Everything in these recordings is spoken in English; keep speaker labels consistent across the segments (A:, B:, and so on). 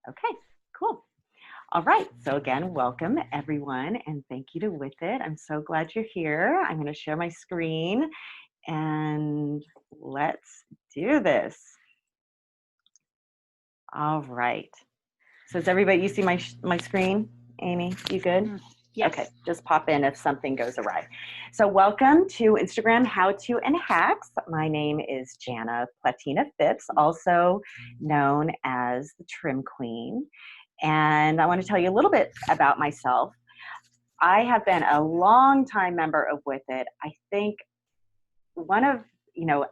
A: Okay, cool. All right, so again, welcome everyone, and thank you to With It. I'm so glad you're here. I'm going to share my screen, and let's do this. All right. So does everybody, you see my screen? Amy, you good?
B: Yes.
A: Okay, just pop in if something goes awry. So welcome to Instagram How-to and Hacks. My name is Jana Platina Phipps, also known as the Trim Queen. And I want to tell you a little bit about myself. I have been a long-time member of With It. I think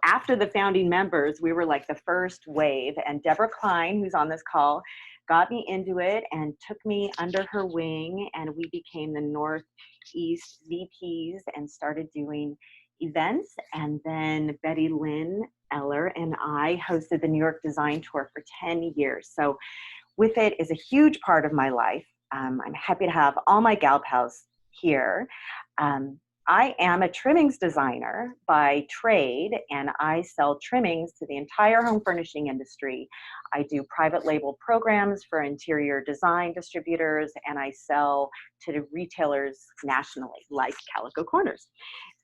A: after the founding members, we were like the first wave. And Deborah Klein, who's on this call, got me into it and took me under her wing. And we became the Northeast VPs and started doing events. And then Betty Lynn Eller and I hosted the New York Design Tour for 10 years. So With It is a huge part of my life. I'm happy to have all my gal pals here. I am a trimmings designer by trade, and I sell trimmings to the entire home furnishing industry. I do private label programs for interior design distributors, and I sell to the retailers nationally, like Calico Corners.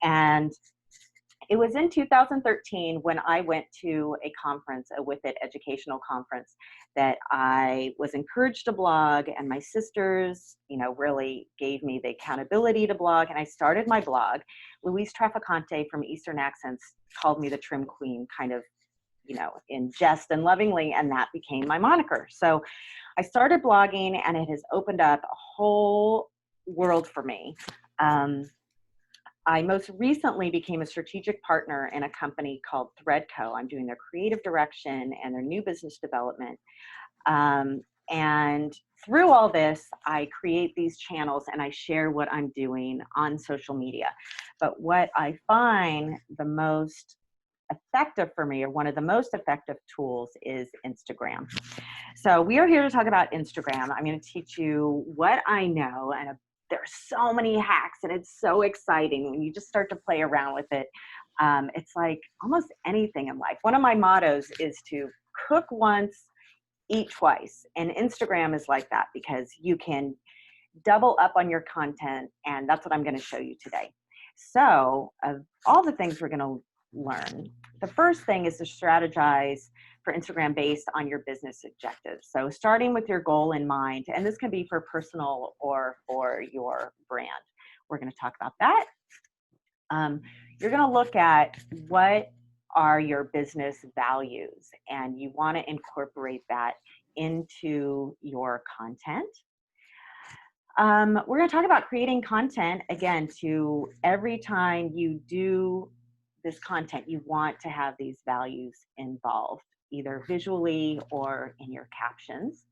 A: And it was in 2013 when I went to a conference, a With It educational conference, that I was encouraged to blog, and my sisters, really gave me the accountability to blog, and I started my blog. Luis Traficante from Eastern Accents called me the Trim Queen, kind of, in jest and lovingly, and that became my moniker. So I started blogging, and it has opened up a whole world for me. I most recently became a strategic partner in a company called Threadco. I'm doing their creative direction and their new business development. And through all this, I create these channels and I share what I'm doing on social media. But what I find the most effective for me, or one of the most effective tools, is Instagram. So we are here to talk about Instagram. I'm going to teach you what I know, and there's so many hacks, and it's so exciting when you just start to play around with it. It's like almost anything in life. One of my mottos is to cook once, eat twice. And Instagram is like that because you can double up on your content, and that's what I'm going to show you today. So of all the things we're going to learn, the first thing is to strategize for Instagram based on your business objectives. So starting with your goal in mind, and this can be for personal or for your brand. We're going to talk about that. You're going to look at what are your business values, and you want to incorporate that into your content. We're going to talk about creating content, again, to every time you do this content, you want to have these values involved, either visually or in your captions.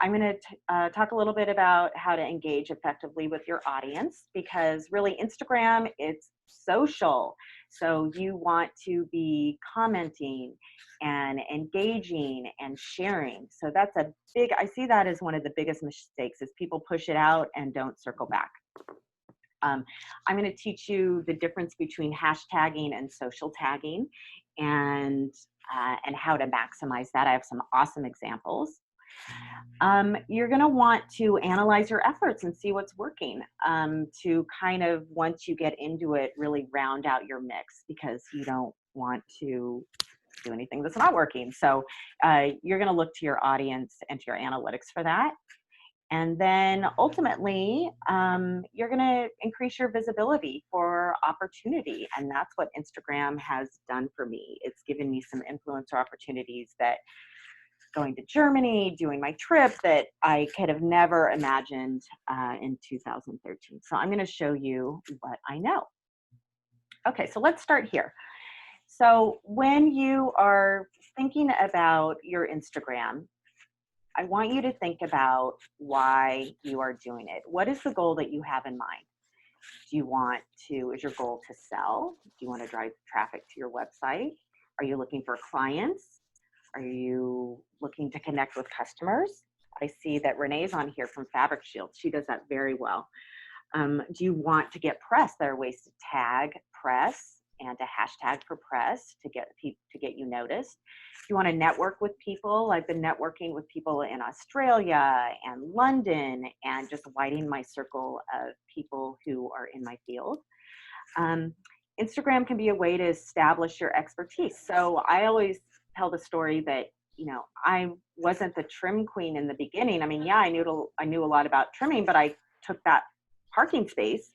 A: I'm going to talk a little bit about how to engage effectively with your audience, because really Instagram, it's social. So you want to be commenting and engaging and sharing. So that's a big, I see that as one of the biggest mistakes, is people push it out and don't circle back. I'm going to teach you the difference between hashtagging and social tagging, and how to maximize that. I have some awesome examples. You're going to want to analyze your efforts and see what's working, to kind of, once you get into it, really round out your mix, because you don't want to do anything that's not working. So you're going to look to your audience and to your analytics for that. And then ultimately, you're going to increase your visibility for opportunity. And that's what Instagram has done for me. It's given me some influencer opportunities, that going to Germany, doing my trip, that I could have never imagined in 2013. So I'm going to show you what I know. Okay, so let's start here. So when you are thinking about your Instagram, I want you to think about why you are doing it. What is the goal that you have in mind? Do you want to, is your goal to sell? Do you want to drive traffic to your website? Are you looking for clients? Are you looking to connect with customers? I see that Renee's on here from Fabric Shield. She does that very well. Do you want to get press? There are ways to tag, press, and a hashtag for press to get you noticed. If you want to network with people, I've been networking with people in Australia and London and just widening my circle of people who are in my field. Instagram can be a way to establish your expertise. So I always tell the story that, you know, I wasn't the trim queen in the beginning. I mean, yeah, I knew a lot about trimming, but I took that parking space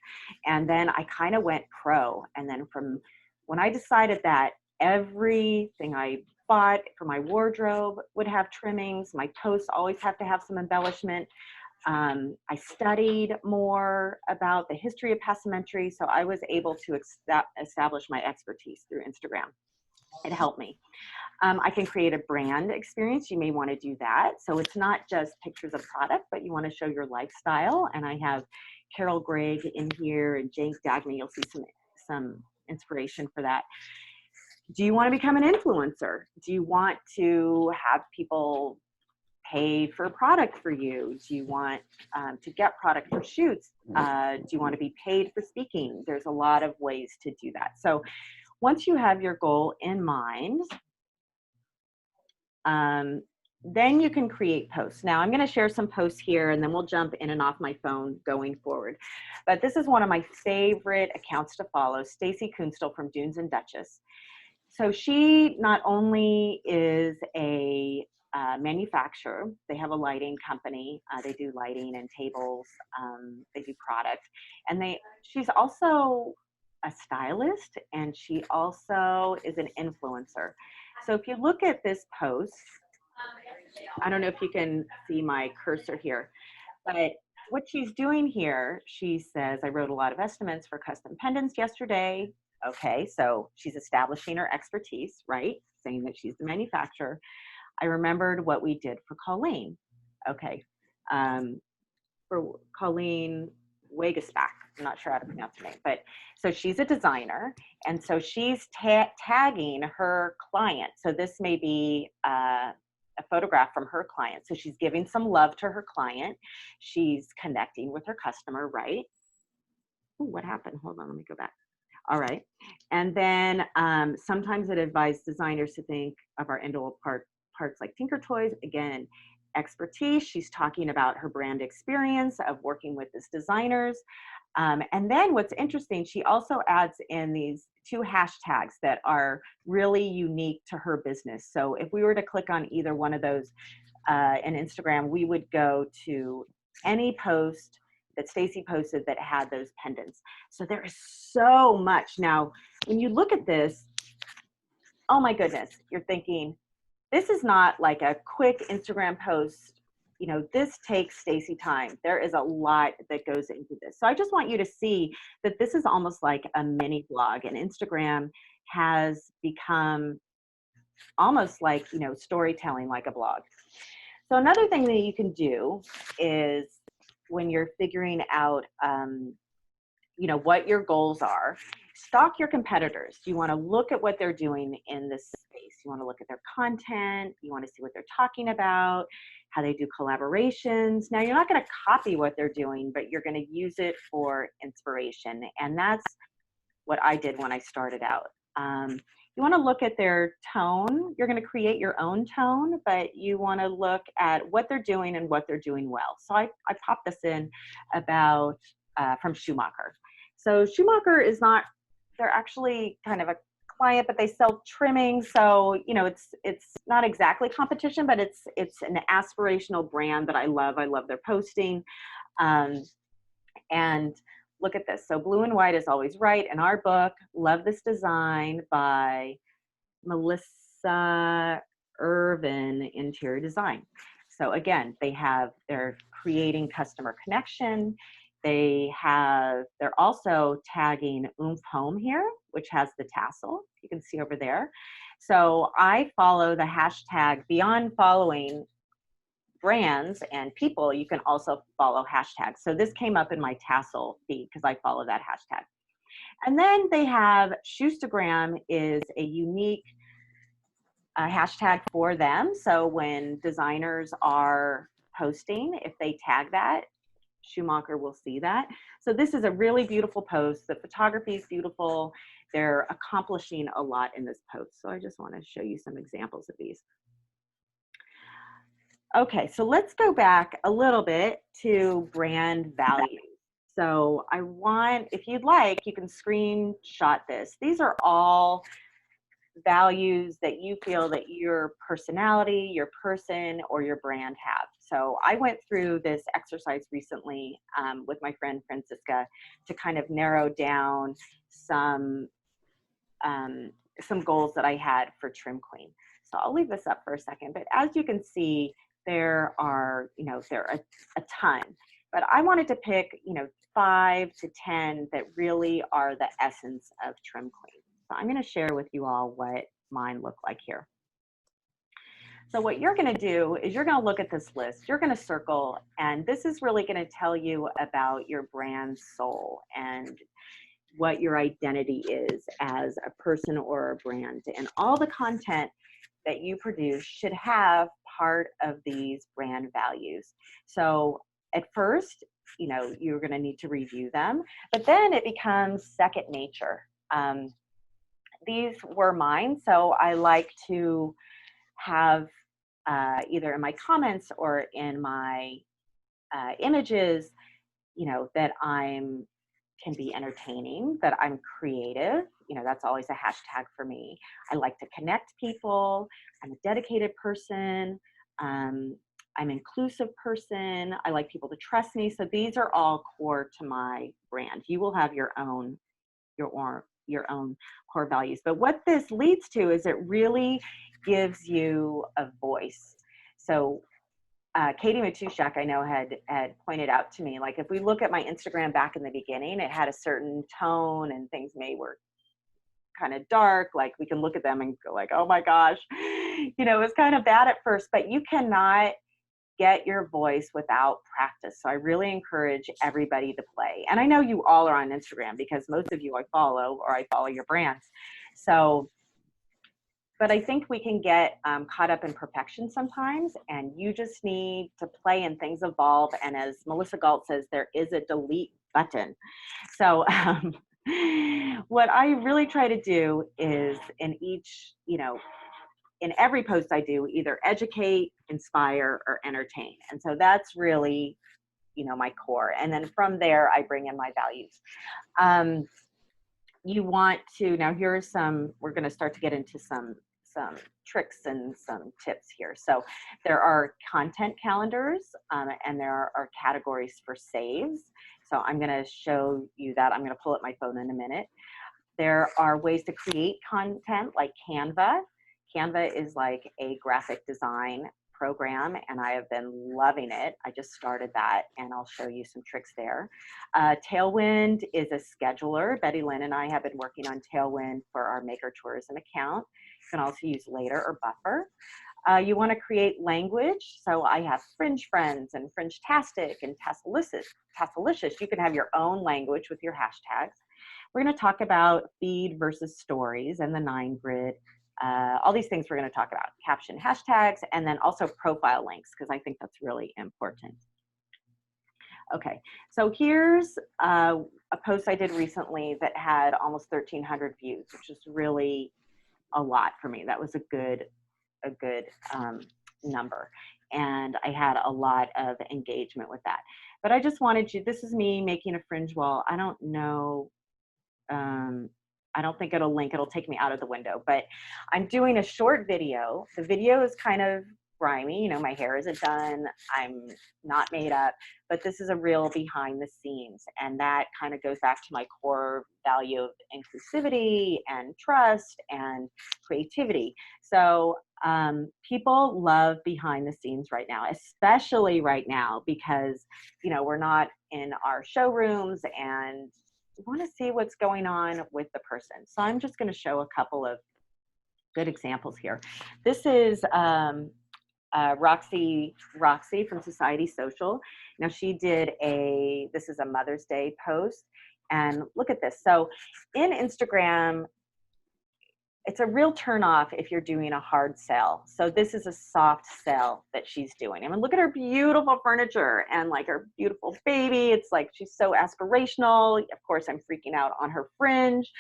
A: and then I kind of went pro. And then from when I decided that everything I bought for my wardrobe would have trimmings, my posts always have to have some embellishment. I studied more about the history of passementery, so I was able to establish my expertise through Instagram. It helped me. I can create a brand experience. You may want to do that. So it's not just pictures of product, but you want to show your lifestyle. And I have Carol Gregg in here and Jane Dagny. You'll see some inspiration for that. Do you want to become an influencer? Do you want to have people pay for product for you? Do you want to get product for shoots? Do you want to be paid for speaking? There's a lot of ways to do that. So once you have your goal in mind, then you can create posts. Now I'm going to share some posts here and then we'll jump in and off my phone going forward. But this is one of my favorite accounts to follow, Stacy Kunstel from Dunes and Duchess. So she not only is a manufacturer, they have a lighting company, they do lighting and tables, they do product, and she's also a stylist and she also is an influencer. So if you look at this post, I don't know if you can see my cursor here, but what she's doing here, she says, I wrote a lot of estimates for custom pendants yesterday. Okay, so she's establishing her expertise, right? Saying that she's the manufacturer. I remembered what we did for Colleen. Okay, for Colleen Wegesbach. I'm not sure how to pronounce her name, but so she's a designer, and so she's tagging her client. So this may be a photograph from her client. So she's giving some love to her client. She's connecting with her customer, right? Ooh, what happened? Hold on, let me go back. All right. And then sometimes it advises designers to think of our individual parts like Tinker Toys. Again, expertise. She's talking about her brand experience of working with these designers. And then what's interesting, she also adds in these 2 hashtags that are really unique to her business. So if we were to click on either one of those in Instagram, we would go to any post that Stacy posted that had those pendants. So there is so much. Now, when you look at this, oh my goodness, you're thinking, this is not like a quick Instagram post. You know, this takes Stacy time. There is a lot that goes into this. So I just want you to see that this is almost like a mini blog, and Instagram has become almost like, you know, storytelling like a blog. So another thing that you can do is when you're figuring out, you know, what your goals are, stalk your competitors. You want to look at what they're doing in this space. You want to look at their content. You want to see what they're talking about, how they do collaborations. Now, you're not going to copy what they're doing, but you're going to use it for inspiration. And that's what I did when I started out. You want to look at their tone. You're going to create your own tone, but you want to look at what they're doing and what they're doing well. So I popped this in about from Schumacher. So Schumacher is not, they're actually kind of a client, but they sell trimming. So, you know, it's not exactly competition, but it's an aspirational brand that I love. I love their posting. And look at this. So blue and white is always right in our book. Love this design by Melissa Irvin Interior Design. So again, they're creating customer connection. They're also tagging Oomph Home here, which has the tassel. You can see over there. So I follow the hashtag. Beyond following brands and people, you can also follow hashtags. So this came up in my tassel feed because I follow that hashtag. And then they have Shoestagram is a unique hashtag for them. So when designers are posting, if they tag that, Schumacher will see that. So this is a really beautiful post. The photography is beautiful. they're accomplishing a lot in this post. So I just want to show you some examples of these. Okay, so let's go back a little bit to brand values. So I want, if you'd like, you can screenshot this. These are all values that you feel that your personality, your person, or your brand have. So I went through this exercise recently with my friend Francisca to kind of narrow down some goals that I had for Trim Queen. So I'll leave this up for a second, but as you can see, there are, there are a ton, but I wanted to pick, 5 to 10 that really are the essence of Trim Queen. So I'm going to share with you all what mine look like here. So what you're going to do is you're going to look at this list, you're going to circle, and this is really going to tell you about your brand soul and what your identity is as a person or a brand. And all the content that you produce should have part of these brand values. So at first, you're going to need to review them, but then it becomes second nature. These were mine, so I like to have either in my comments or in my images, that can be entertaining, that I'm creative. That's always a hashtag for me. I like to connect people. I'm a dedicated person. I'm an inclusive person. I like people to trust me. So these are all core to my brand. You will have your own core values. But what this leads to is it really gives you a voice. So Katie Matushak, I know, had pointed out to me, like, if we look at my Instagram back in the beginning, it had a certain tone and things were kind of dark. Like, we can look at them and go like, oh my gosh, it was kind of bad at first, but you cannot get your voice without practice. So I really encourage everybody to play. And I know you all are on Instagram because most of you I follow, or I follow your brands. So, but I think we can get caught up in perfection sometimes, and you just need to play and things evolve. And as Melissa Galt says, there is a delete button. So what I really try to do is in each, in every post I do, either educate, inspire, or entertain. And so that's really, my core. And then from there, I bring in my values. You want to, now here's we're going to start to get into some tricks and some tips here. So there are content calendars and there are categories for saves. So I'm going to show you that. I'm going to pull up my phone in a minute. There are ways to create content like Canva. Canva is like a graphic design program, and I have been loving it. I just started that, and I'll show you some tricks there. Tailwind is a scheduler. Betty Lynn and I have been working on Tailwind for our Maker Tourism account. You can also use Later or Buffer. You want to create language. So I have Fringe Friends and Fringe-tastic and Tassalicious. You can have your own language with your hashtags. We're going to talk about feed versus stories and the 9-grid. All these things we're going to talk about, caption, hashtags, and then also profile links, because I think that's really important. Okay, so here's a post I did recently that had almost 1,300 views, which is really a lot for me. That was a good number, and I had a lot of engagement with that. But I just wanted you, this is me making a fringe wall. I don't know, I don't think it'll link, it'll take me out of the window, but I'm doing a short video. The video is kind of grimy, my hair isn't done, I'm not made up, but this is a real behind the scenes, and that kind of goes back to my core value of inclusivity and trust and creativity. So people love behind the scenes right now, especially right now, because we're not in our showrooms and we want to see what's going on with the person. So I'm just going to show a couple of good examples here. This is Roxy from Society Social. Now she did this is a Mother's Day post, and look at this. So in Instagram, it's a real turnoff if you're doing a hard sell. So this is a soft sell that she's doing. I mean, look at her beautiful furniture and like her beautiful baby. It's like she's so aspirational. Of course, I'm freaking out on her fringe.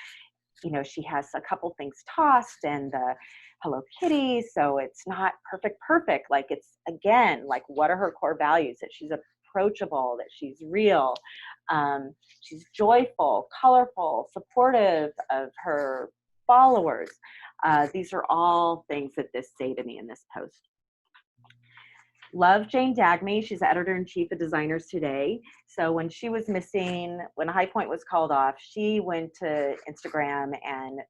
A: you know, she has a couple things tossed and the Hello Kitty, so it's not perfect. Like, it's, again, like, what are her core values? That she's approachable, that she's real, she's joyful, colorful, supportive of her followers. These are all things that this say to me in this post. Love Jane Dagme. She's the editor-in-chief of Designers Today. So when she was missing, when High Point was called off, she went to Instagram and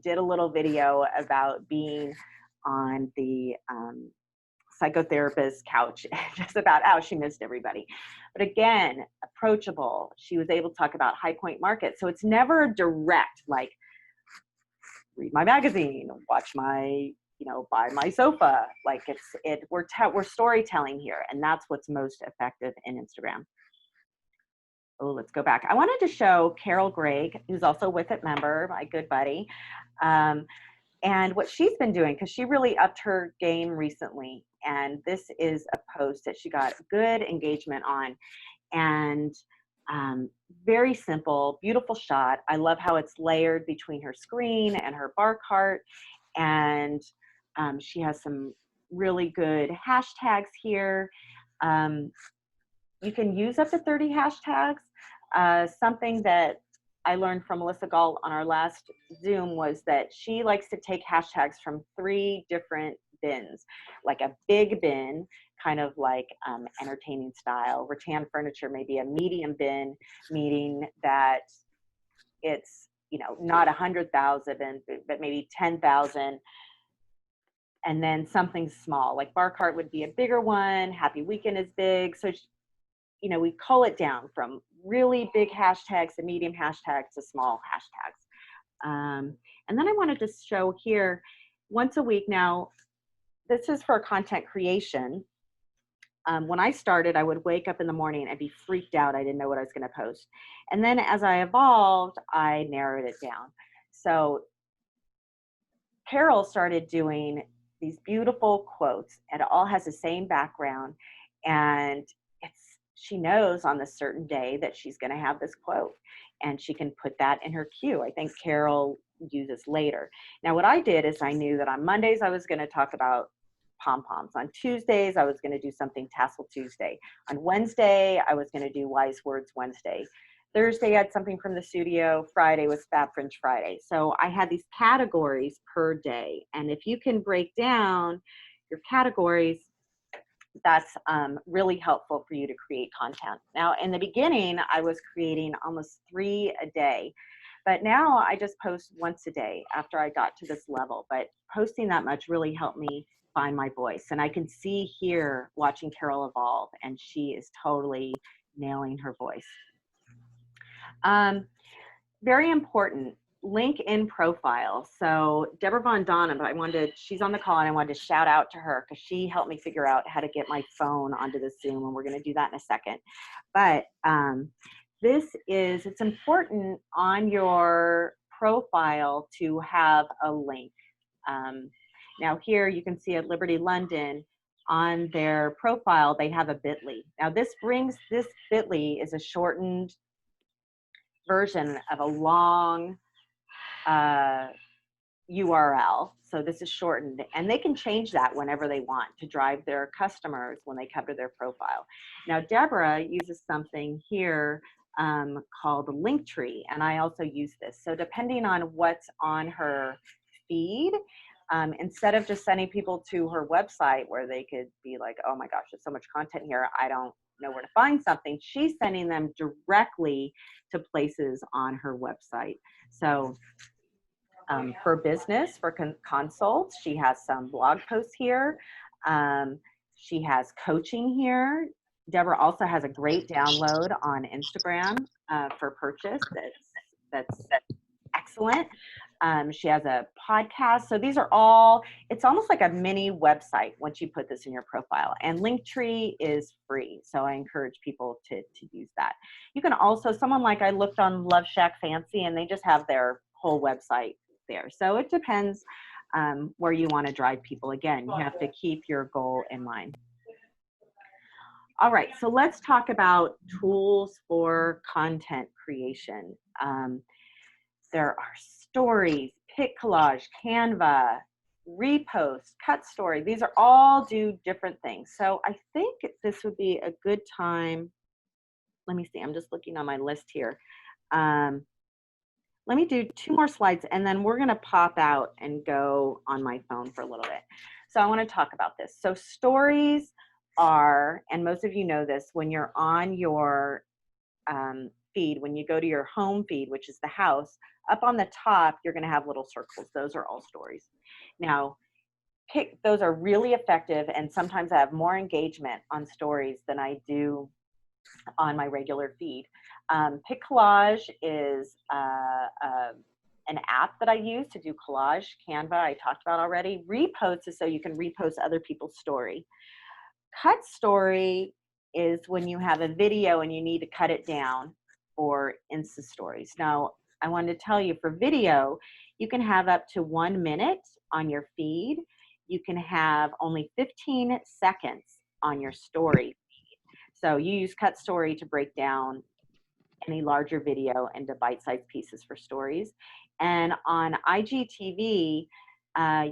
A: did a little video about being on the psychotherapist couch, just about how she missed everybody. But again, approachable. She was able to talk about High Point Market. So it's never direct, like, read my magazine, watch my, you know, buy my sofa. Like, we're storytelling here, and that's what's most effective in Instagram. Oh, let's go back. I wanted to show Carol Gregg, who's also With It member, my good buddy, and what she's been doing, because she really upped her game recently. And this is a post that she got good engagement on, and very simple, beautiful shot. I love how it's layered between her screen and her bar cart. And she has some really good hashtags here. You can use up to 30 hashtags. Something that I learned from Melissa Gall on our last Zoom was that she likes to take hashtags from 3 different bins, like a big bin, kind of like entertaining style. Rattan furniture, maybe a medium bin, meaning that it's, you know, not 100,000, but maybe 10,000. And then something small, like bar cart would be a bigger one. Happy Weekend is big. So, you know, we cull it down from really big hashtags to medium hashtags to small hashtags. And then I wanted to show here, once a week now, this is for content creation. When I started, I would wake up in the morning and be freaked out. I didn't know what I was going to post. And then as I evolved, I narrowed it down. So Carol started doing these beautiful quotes, and it all has the same background. And she knows on this certain day that she's going to have this quote, and she can put that in her queue. I think Carol uses later. Now, what I did is I knew that on Mondays I was going to talk about pom-poms. On Tuesdays, I was going to do something Tassel Tuesday. On Wednesday, I was going to do Wise Words Wednesday. Thursday, I had something from the studio. Friday was Fab Fringe Friday. So I had these categories per day. And if you can break down your categories, that's really helpful for you to create content. Now, in the beginning, I was creating almost 3 a day. But now I just post once a day after I got to this level. But posting that much really helped me find my voice. And I can see here watching Carol evolve, and she is totally nailing her voice. Very important, LinkedIn profile. So Deborah Von Donham, she's on the call, and I wanted to shout out to her because she helped me figure out how to get my phone onto the Zoom, and we're going to do that in a second. But it's important on your profile to have a link. Now here you can see at Liberty London on their profile, they have a bit.ly. Now this bit.ly is a shortened version of a long URL. So this is shortened, and they can change that whenever they want to drive their customers when they come to their profile. Now, Deborah uses something here called a link tree, and I also use this. So depending on what's on her feed, instead of just sending people to her website where they could be like, oh my gosh, there's so much content here, I don't know where to find something, she's sending them directly to places on her website. So for business, for consults, she has some blog posts here. She has coaching here. Deborah also has a great download on Instagram for purchase. That's excellent. She has a podcast. So these are all, it's almost like a mini website once you put this in your profile. And Linktree is free. So I encourage people to use that. You can also, I looked on Love Shack Fancy, and they just have their whole website there. So it depends where you want to drive people. Again, you have to keep your goal in mind. All right, so let's talk about tools for content creation. there are stories, pic collage, Canva, repost, cut story. These are all do different things. So I think this would be a good time. Let me see, I'm just looking on my list here. Let me do 2 more slides, and then we're gonna pop out and go on my phone for a little bit. So I wanna talk about this. So stories are, and most of you know this, when you're on your feed, when you go to your home feed, which is the house, up on the top, you're gonna have little circles. Those are all stories. Now, those are really effective, and sometimes I have more engagement on stories than I do on my regular feed. Pic Collage is an app that I use to do collage. Canva, I talked about already. Repost is so you can repost other people's story. Cut story is when you have a video and you need to cut it down for Insta stories. Now, I wanted to tell you for video, you can have up to 1 minute on your feed. You can have only 15 seconds on your story. So you use Cut Story to break down any larger video into bite-sized pieces for stories. And on IGTV,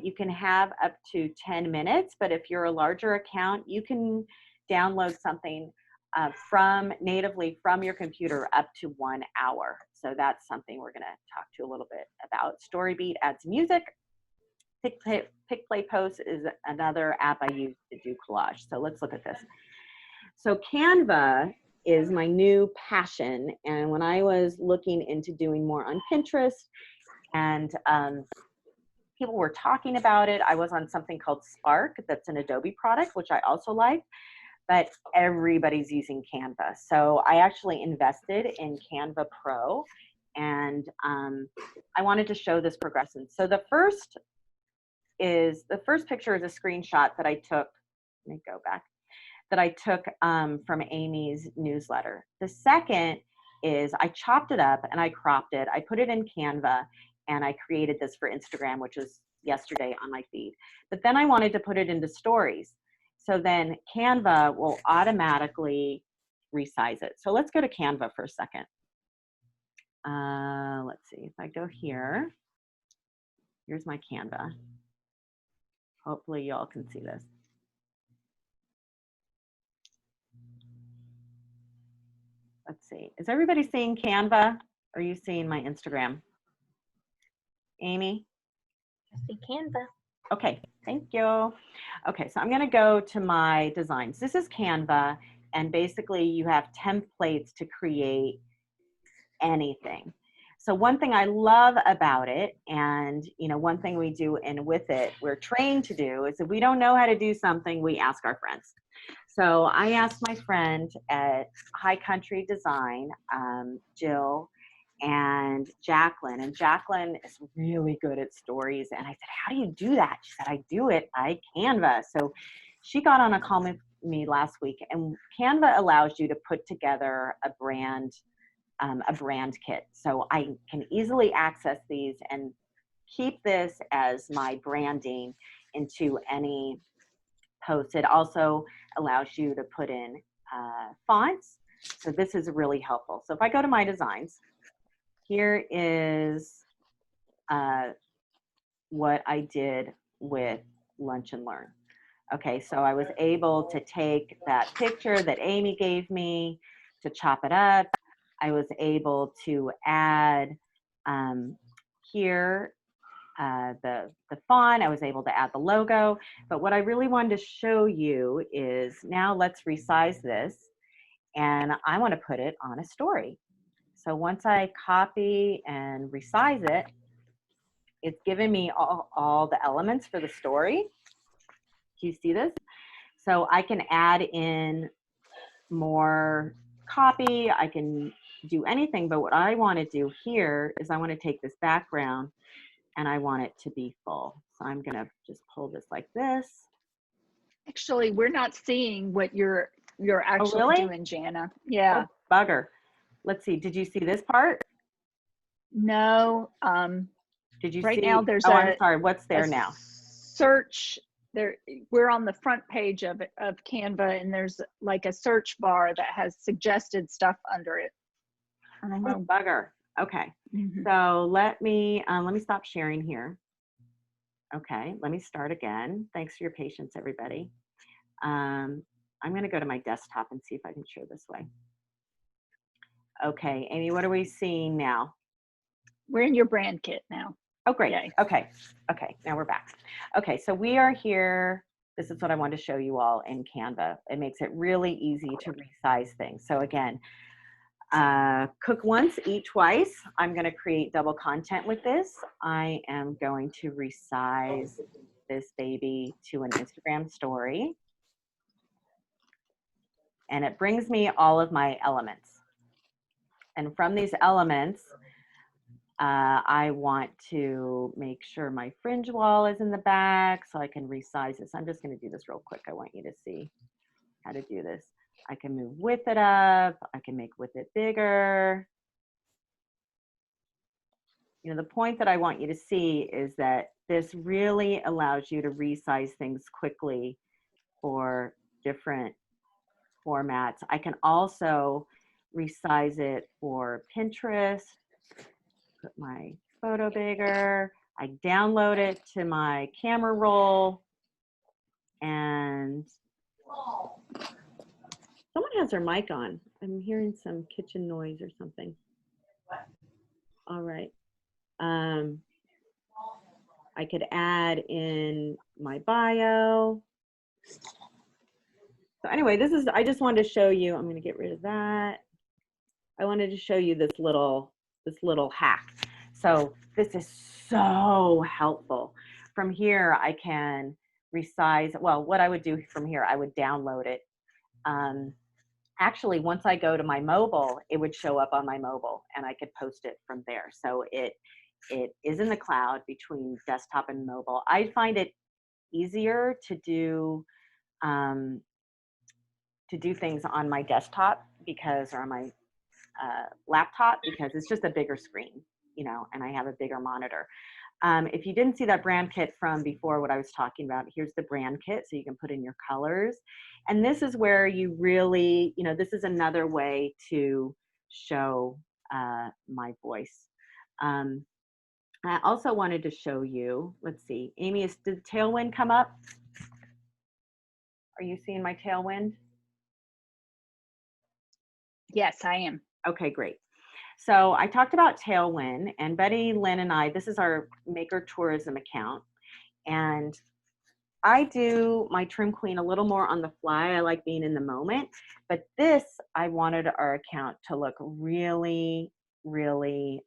A: you can have up to 10 minutes, but if you're a larger account, you can download something natively from your computer up to 1 hour. So that's something we're gonna talk to a little bit about. Storybeat adds music. PicPlay Post is another app I use to do collage. So let's look at this. So Canva is my new passion. And when I was looking into doing more on Pinterest and people were talking about it, I was on something called Spark, that's an Adobe product, which I also like, but everybody's using Canva. So I actually invested in Canva Pro, and I wanted to show this progression. So the first picture is a screenshot that I took, let me go back, that I took from Amy's newsletter. The second is I chopped it up and I cropped it. I put it in Canva and I created this for Instagram, which was yesterday on my feed. But then I wanted to put it into stories. So then Canva will automatically resize it. So let's go to Canva for a second. Let's see if I go here. Here's my Canva. Hopefully y'all can see this. Let's see. Is everybody seeing Canva? Or are you seeing my Instagram? Amy?
B: I see Canva.
A: Okay, thank you. Okay, so I'm gonna go to my designs. This is Canva, and basically you have templates to create anything. So one thing I love about it, and one thing we do and with it, we're trained to do, is if we don't know how to do something, we ask our friends. So I asked my friend at High Country Design, Jill and Jacqueline, and Jacqueline is really good at stories. And I said, how do you do that? She said, I do it by Canva. So she got on a call with me last week, and Canva allows you to put together a brand kit. So I can easily access these and keep this as my branding into any post. It also allows you to put in fonts. So this is really helpful. So if I go to my designs, here is what I did with Lunch and Learn. Okay, so I was able to take that picture that Amy gave me, to chop it up. I was able to add here the font. I was able to add the logo. But what I really wanted to show you is, now let's resize this, and I want to put it on a story. So once I copy and resize it, it's given me all the elements for the story. Do you see this? So I can add in more copy. I can do anything, but what I want to do here is I want to take this background and I want it to be full. So I'm going to just pull this like this.
C: Actually, we're not seeing what you're actually doing, Jana. Yeah.
A: Oh, bugger. Let's see. Did you see this part?
C: No.
A: Did you
C: right
A: see?
C: Now there's
A: I'm sorry. What's there now?
C: Search. There, we're on the front page of Canva, and there's like a search bar that has suggested stuff under it. I don't know.
A: Oh, bugger. Okay.
C: Mhm.
A: So let me stop sharing here. Okay, let me start again. Thanks for your patience, everybody. I'm going to go to my desktop and see if I can share this way. Okay, Amy, what are we seeing now?
C: We're in your brand kit now.
A: Oh, great.
C: Yay.
A: Okay, now we're back. Okay, so we are here. This is what I wanted to show you all in Canva. It makes it really easy to resize things. So again, cook once, eat twice. I'm going to create double content with this. I am going to resize this baby to an Instagram story. And it brings me all of my elements. And from these elements, I want to make sure my fringe wall is in the back so I can resize this. I'm just going to do this real quick. I want you to see how to do this. I can move width it up. I can make width it bigger. You know, the point that I want you to see is that this really allows you to resize things quickly for different formats. I can also resize it for Pinterest, put my photo bigger. I download it to my camera roll, and someone has their mic on. I'm hearing some kitchen noise or something. All right. I could add in my bio. So anyway, I just wanted to show you, I'm going to get rid of that. I wanted to show you this little hack. So this is so helpful. From here, I can resize. Well, what I would do from here, I would download it. Actually, once I go to my mobile, it would show up on my mobile and I could post it from there. So it is in the cloud between desktop and mobile. I find it easier to do things on my desktop or on my laptop because it's just a bigger screen, you know, and I have a bigger monitor. If you didn't see that brand kit from before, what I was talking about, here's the brand kit, so you can put in your colors. And this is where you really, you know, this is another way to show my voice. I also wanted to show you, let's see, Amy, did Tailwind come up? Are you seeing my Tailwind?
C: Yes, I am.
A: Okay, great. So I talked about Tailwind, and Betty Lynn and I, this is our Maker Tourism account. And I do my Trim Queen a little more on the fly. I like being in the moment. But this, I wanted our account to look really, really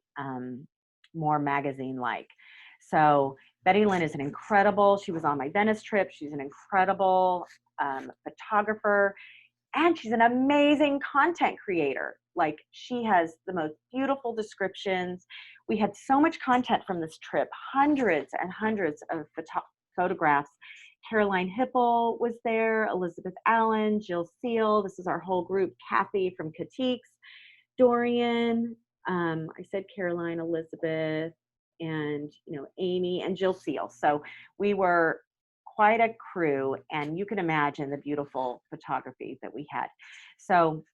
A: more magazine-like. So Betty Lynn is she was on my Venice trip. She's an incredible photographer. And she's an amazing content creator. Like, she has the most beautiful descriptions. We had so much content from this trip, hundreds and hundreds of photographs. Caroline Hipple was there, Elizabeth Allen, Jill Seal. This is our whole group, Kathy from Critiques, Dorian, I said Caroline, Elizabeth, and Amy and Jill Seal. So we were quite a crew, and you can imagine the beautiful photography that we had. So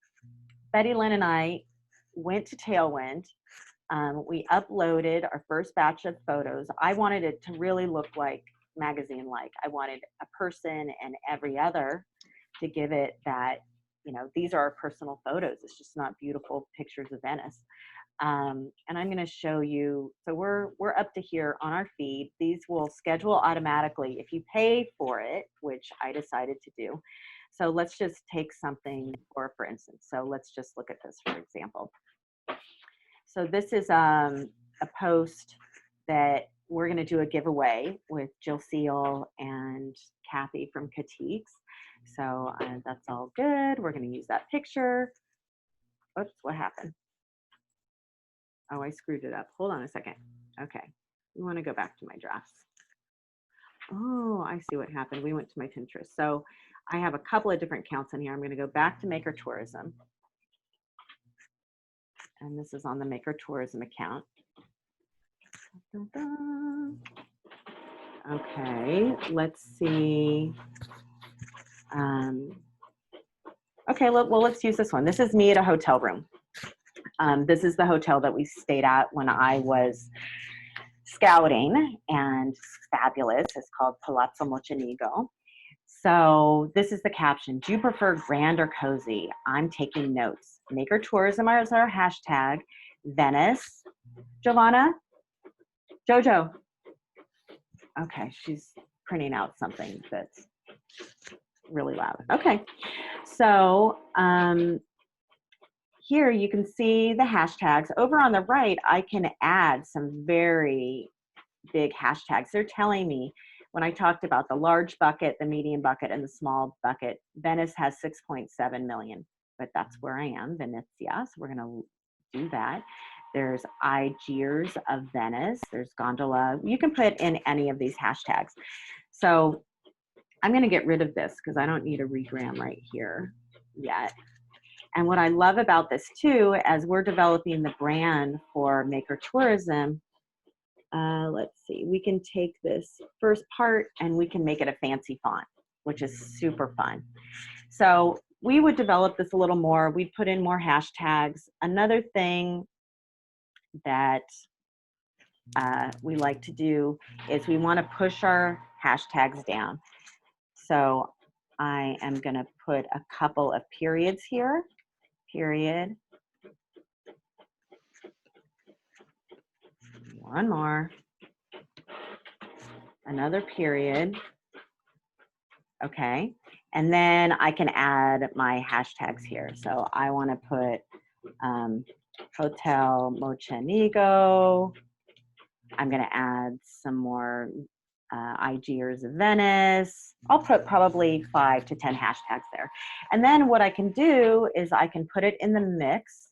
A: Betty Lynn and I went to Tailwind. We uploaded our first batch of photos. I wanted it to really look like magazine-like. I wanted a person and every other to give it that, these are our personal photos. It's just not beautiful pictures of Venice. And I'm going to show you, so we're up to here on our feed. These will schedule automatically if you pay for it, which I decided to do. So let's just take something for instance. So let's just look at this, for example. So this is a post that we're going to do a giveaway with Jill Seal and Kathy from Critiques. So that's all good. We're going to use that picture. Oops, what happened? Oh, I screwed it up. Hold on a second. Okay, we want to go back to my drafts. Oh, I see what happened. We went to my Pinterest. So I have a couple of different accounts in here. I'm going to go back to Maker Tourism. And this is on the Maker Tourism account. Okay, let's see. Okay, well, let's use this one. This is me at a hotel room. This is the hotel that we stayed at when I was scouting, and it's fabulous. It's called Palazzo Mocenigo. So this is the caption. Do you prefer grand or cozy? I'm taking notes. Maker tourism is our hashtag. Venice. Giovanna? Jojo? Okay, she's printing out something that's really loud. Okay, so here you can see the hashtags. Over on the right, I can add some very big hashtags. They're telling me, when I talked about the large bucket, the medium bucket, and the small bucket, Venice has 6.7 million, but that's where I am, Venezia, so we're gonna do that. There's Igears of Venice, there's gondola. You can put in any of these hashtags. So I'm gonna get rid of this because I don't need a regram right here yet. And what I love about this too, as we're developing the brand for Maker Tourism, let's see, we can take this first part and we can make it a fancy font, which is super fun. So we would develop this a little more. We'd put in more hashtags. Another thing that we like to do is we want to push our hashtags down. So I am going to put a couple of periods here. Period. One more. Another period. Okay. And then I can add my hashtags here. So I want to put Hotel Mocenigo. I'm going to add some more Igears of Venice. I'll put probably 5 to 10 hashtags there. And then what I can do is I can put it in the mix.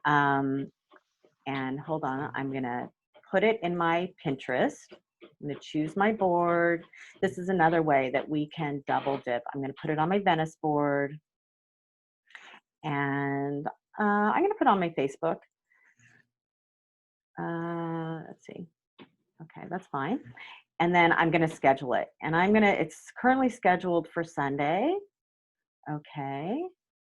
A: And hold on, I'm going to put it in my Pinterest. I'm going to choose my board. This is another way that we can double dip. I'm going to put it on my Venice board. And I'm going to put it on my Facebook. Let's see. Okay, that's fine. And then I'm going to schedule it. And it's currently scheduled for Sunday. Okay.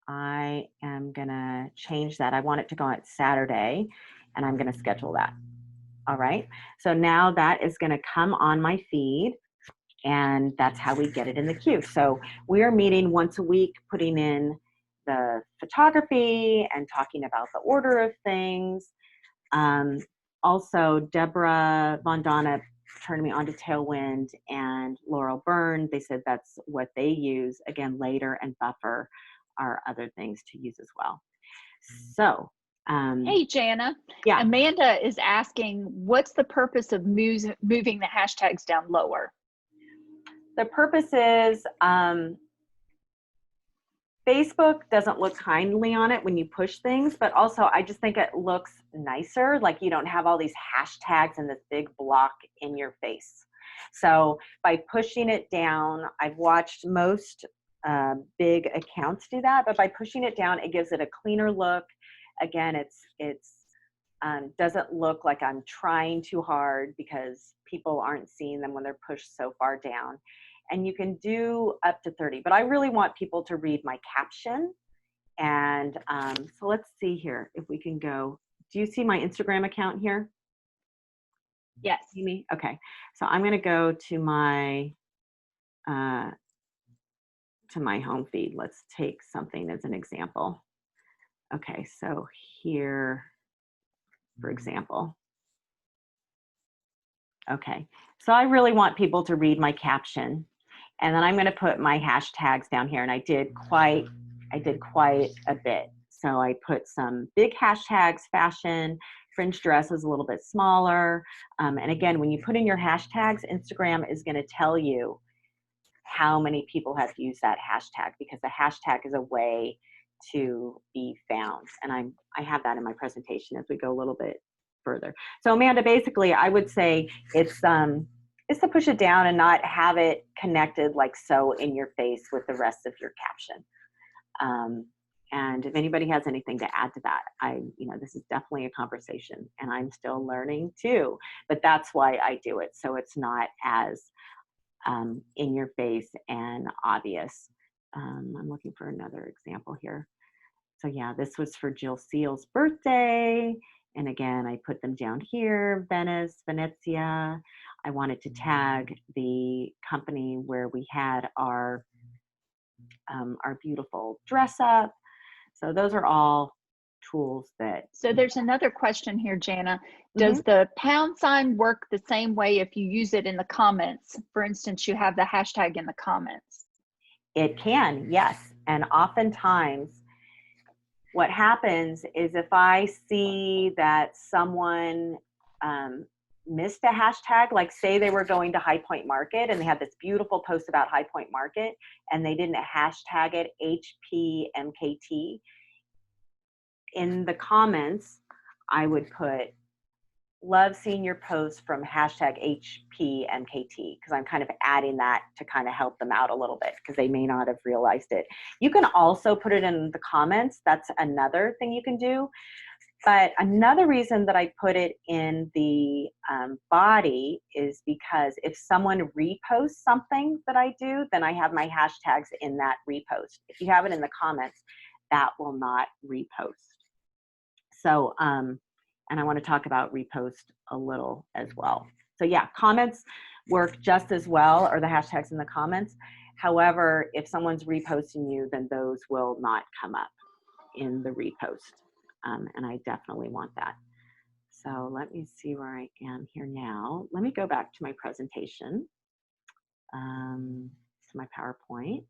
A: I am going to change that. I want it to go on Saturday, and I'm going to schedule that. All right. So now that is going to come on my feed, and that's how we get it in the queue. So we are meeting once a week, putting in the photography and talking about the order of things. Also, Deborah Vondana turned me on to Tailwind, and Laurel Byrne, they said that's what they use. Again, Later and Buffer are other things to use as well. So,
C: hey, Jana.
A: Yeah.
C: Amanda is asking, what's the purpose of moving the hashtags down lower?
A: The purpose is Facebook doesn't look kindly on it when you push things, but also I just think it looks nicer. Like you don't have all these hashtags and this big block in your face. So by pushing it down, I've watched most big accounts do that, but by pushing it down, it gives it a cleaner look. Again, it's doesn't look like I'm trying too hard because people aren't seeing them when they're pushed so far down. And you can do up to 30, but I really want people to read my caption. And so let's see here if we can go. Do you see my Instagram account here?
C: Yes.
A: See me? Okay. So I'm going to go to my home feed. Let's take something as an example. Okay. So here, for example. Okay. So I really want people to read my caption. And then I'm going to put my hashtags down here, and I did quite a bit. So I put some big hashtags, fashion, fringe dress is a little bit smaller. And again, when you put in your hashtags, Instagram is going to tell you how many people have used that hashtag, because the hashtag is a way to be found. And I have that in my presentation as we go a little bit further. So Amanda, basically, I would say it's to push it down and not have it connected like so in your face with the rest of your caption. And if anybody has anything to add to that, this is definitely a conversation, and I'm still learning too, but that's why I do it. So it's not as in your face and obvious. I'm looking for another example here. So yeah, this was for Jill Seal's birthday. And again, I put them down here, Venice, Venezia. I wanted to tag the company where we had our beautiful dress up. So those are all tools that.
C: So there's another question here, Jana. Does the pound sign work the same way if you use it in the comments? For instance, you have the hashtag in the comments.
A: It can, yes. And oftentimes what happens is if I see that someone missed a hashtag, like say they were going to High Point Market and they had this beautiful post about High Point Market and they didn't hashtag it HPMKT, in the comments, I would put, love seeing your post from hashtag HPMKT, because I'm kind of adding that to kind of help them out a little bit because they may not have realized it. You can also put it in the comments. That's another thing you can do. But another reason that I put it in the body is because if someone reposts something that I do, then I have my hashtags in that repost. If you have it in the comments, that will not repost. So, and I want to talk about repost a little as well. So yeah, comments work just as well, or the hashtags in the comments. However, if someone's reposting you, then those will not come up in the repost. And I definitely want that. So let me see where I am here now. Let me go back to my presentation, to my PowerPoint.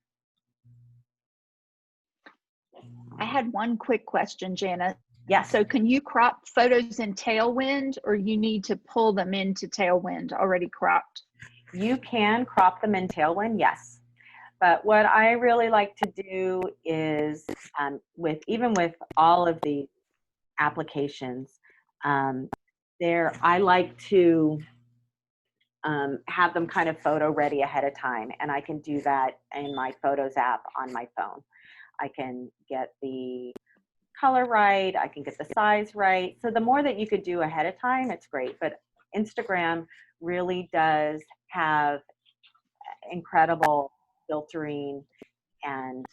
C: I had one quick question, Jana.
A: Yes.
C: So can you crop photos in Tailwind, or you need to pull them into Tailwind already cropped?
A: You can crop them in Tailwind, yes. But what I really like to do is, even with all of the applications, I like to have them kind of photo ready ahead of time, and I can do that in my Photos app on my phone. I can get the color right, I can get the size right. So the more that you could do ahead of time, it's great. But Instagram really does have incredible filtering and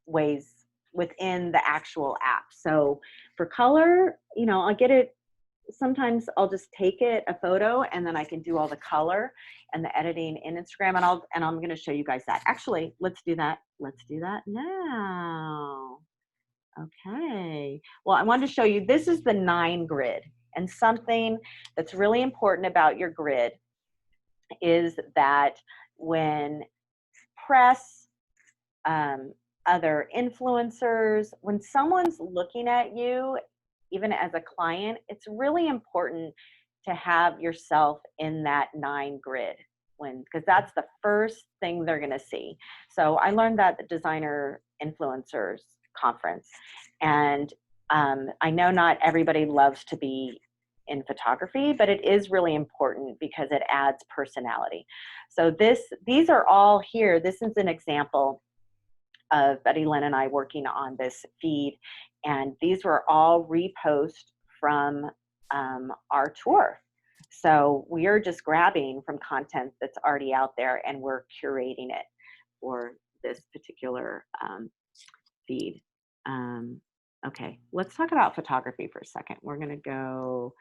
A: ways within the actual app. So for color, I'll get it. Sometimes I'll just take a photo and then I can do all the color and the editing in Instagram, and I'm going to show you guys that. Actually, let's do that. Let's do that now. Okay. Well, I wanted to show you, this is the 9 grid, and something that's really important about your grid is that when press, other influencers, when someone's looking at you, even as a client, it's really important to have yourself in that 9 grid, because that's the first thing they're going to see. So I learned that at the Designer Influencers Conference, and I know not everybody loves to be in photography, but it is really important because it adds personality. So these are all here. This is an example of Betty Lynn and I working on this feed, and these were all reposts from our tour. So we are just grabbing from content that's already out there, and we're curating it for this particular feed. Okay, let's talk about photography for a second. We're going to go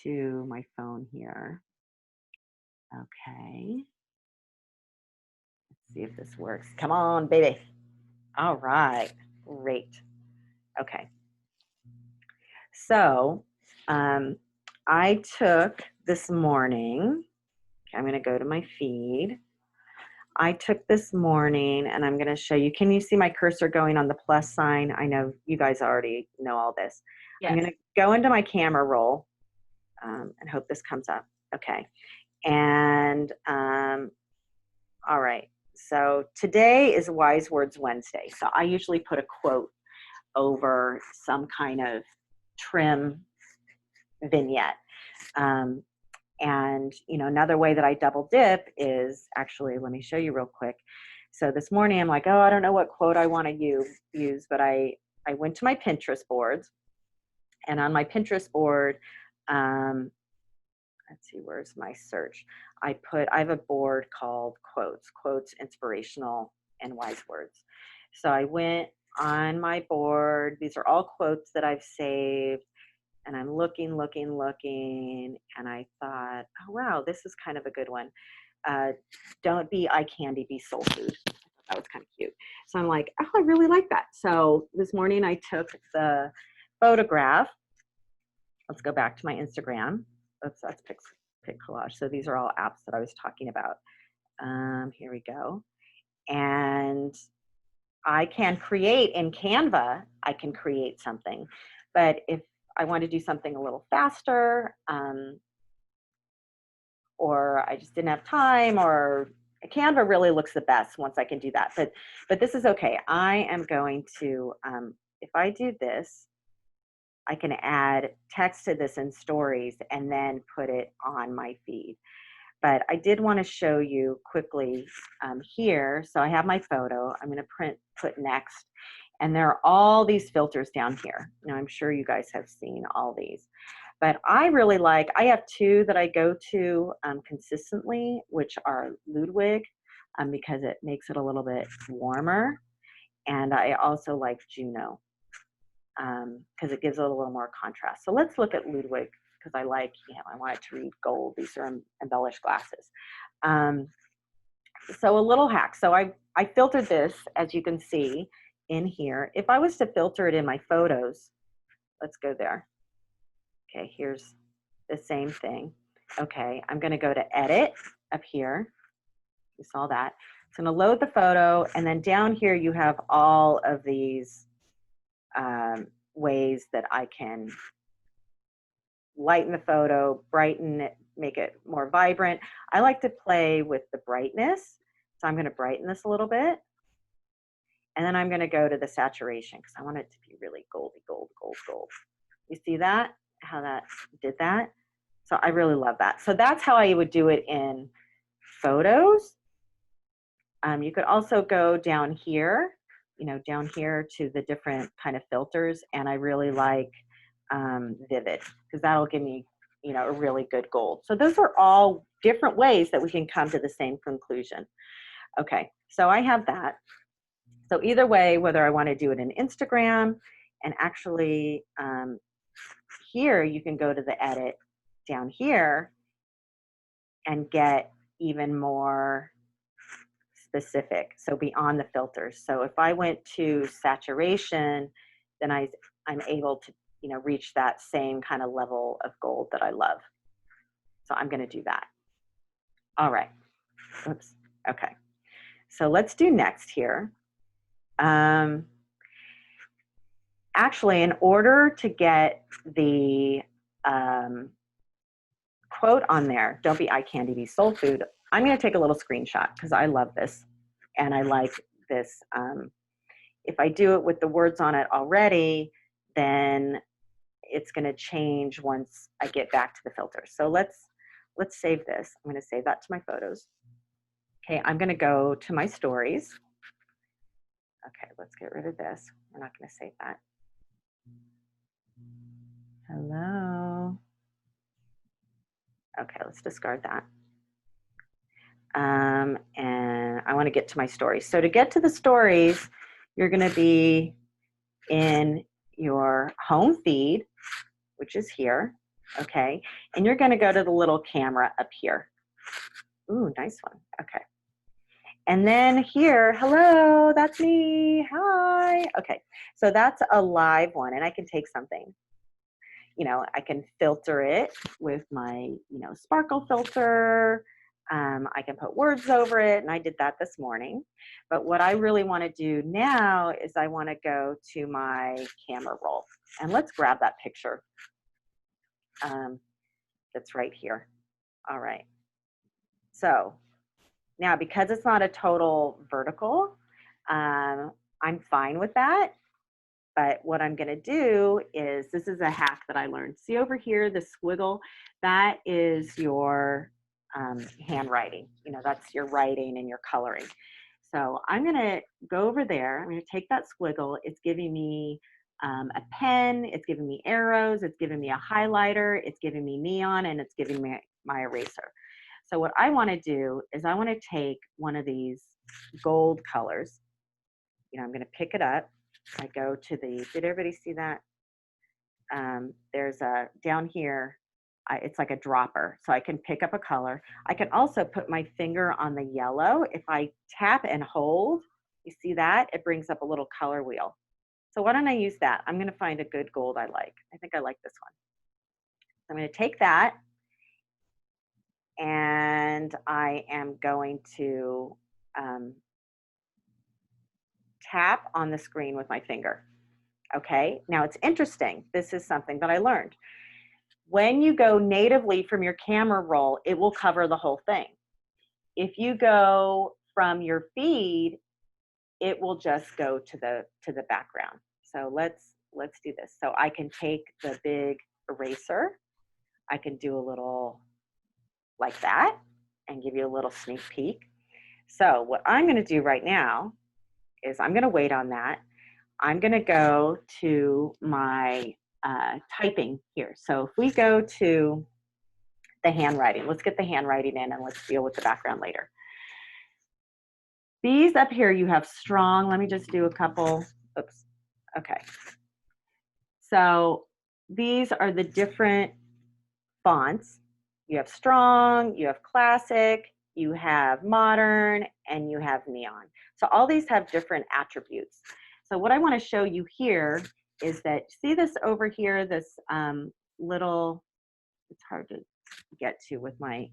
A: to my phone here. Okay, let's see if this works. Come on, baby. All right, great. Okay, so I took this morning, okay, I'm going to go to my feed. I took this morning, and I'm going to show you. Can you see my cursor going on the plus sign? I know you guys already know all this. Yes. I'm going to go into my camera roll and hope this comes up. Okay. And all right. So today is Wise Words Wednesday. So I usually put a quote over some kind of trim vignette. And another way that I double dip is, actually, let me show you real quick. So this morning I'm like, oh, I don't know what quote I want to use, but I went to my Pinterest boards, and on my Pinterest board, let's see, where's my search? I have a board called quotes, inspirational and wise words. So I went on my board. These are all quotes that I've saved. And I'm looking, and I thought, oh, wow, this is kind of a good one. Don't be eye candy, be soul food. That was kind of cute. So I'm like, oh, I really like that. So this morning I took the photograph. Let's go back to my Instagram. Oops, that's Pic Collage. So these are all apps that I was talking about. Here we go. And I can create in Canva, I can create something. But if I want to do something a little faster, or I just didn't have time, or Canva really looks the best once I can do that. But this is okay. I am going to, if I do this, I can add text to this in stories and then put it on my feed. But I did want to show you quickly here. So I have my photo. I'm going to put next. And there are all these filters down here. Now, I'm sure you guys have seen all these. But I really like, I have two that I go to consistently, which are Ludwig, because it makes it a little bit warmer. And I also like Juno, because it gives it a little more contrast. So let's look at Ludwig, because I like, I want it to read gold. These are embellished glasses. So a little hack. So I filtered this, as you can see in here. If I was to filter it in my photos, let's go there. Okay, here's the same thing. Okay, I'm going to go to edit up here. You saw that. It's going to load the photo, and then down here you have all of these ways that I can lighten the photo, brighten it, make it more vibrant. I like to play with the brightness, so I'm going to brighten this a little bit. And then I'm going to go to the saturation because I want it to be really goldy, gold. You see that? How that did that? So I really love that. So that's how I would do it in photos. You could also go down here, down here to the different kind of filters. And I really like Vivid, because that'll give me, a really good gold. So those are all different ways that we can come to the same conclusion. Okay, so I have that. So either way, whether I want to do it in Instagram, and actually here you can go to the edit down here and get even more specific, so beyond the filters. So if I went to saturation, then I'm able to reach that same kind of level of gold that I love. So I'm going to do that. All right. Oops. Okay. So let's do next here. Actually, in order to get the quote on there, don't be eye candy, be soul food, I'm going to take a little screenshot because I love this and I like this. If I do it with the words on it already, then it's going to change once I get back to the filter. So let's save this. I'm going to save that to my photos. Okay, I'm going to go to my stories. Okay, let's get rid of this. We're not going to save that. Hello. Okay, let's discard that. And I want to get to my stories. So to get to the stories, you're going to be in your home feed, which is here. Okay, and you're going to go to the little camera up here. Ooh, nice one. Okay. And then here, hello, that's me. Hi. Okay, so that's a live one, and I can take something. I can filter it with my, sparkle filter. I can put words over it, and I did that this morning. But what I really want to do now is I want to go to my camera roll, and let's grab that picture that's right here. All right. So now, because it's not a total vertical, I'm fine with that. But what I'm going to do is, this is a hack that I learned. See over here, the squiggle, that is your handwriting. That's your writing and your coloring. So I'm going to go over there. I'm going to take that squiggle. It's giving me a pen. It's giving me arrows. It's giving me a highlighter. It's giving me neon, and it's giving me my eraser. So what I want to do is I want to take one of these gold colors. I'm going to pick it up. I go to the, did everybody see that? There's a, down here, it's like a dropper. So I can pick up a color. I can also put my finger on the yellow. If I tap and hold, you see that? It brings up a little color wheel. So why don't I use that? I'm going to find a good gold I like. I think I like this one. So I'm going to take that, and I am going to tap on the screen with my finger. Okay, now it's interesting. This is something that I learned. When you go natively from your camera roll, it will cover the whole thing. If you go from your feed, it will just go to the background. So let's do this. So I can take the big eraser. I can do a little like that and give you a little sneak peek. So what I'm going to do right now is I'm going to wait on that. I'm going to go to my typing here. So if we go to the handwriting, let's get the handwriting in and let's deal with the background later. These up here, you have strong. Let me just do a couple. Oops. Okay. So these are the different fonts. You have strong, you have classic, you have modern, and you have neon. So all these have different attributes. So what I want to show you here is that, see this over here, this little, it's hard to get to with my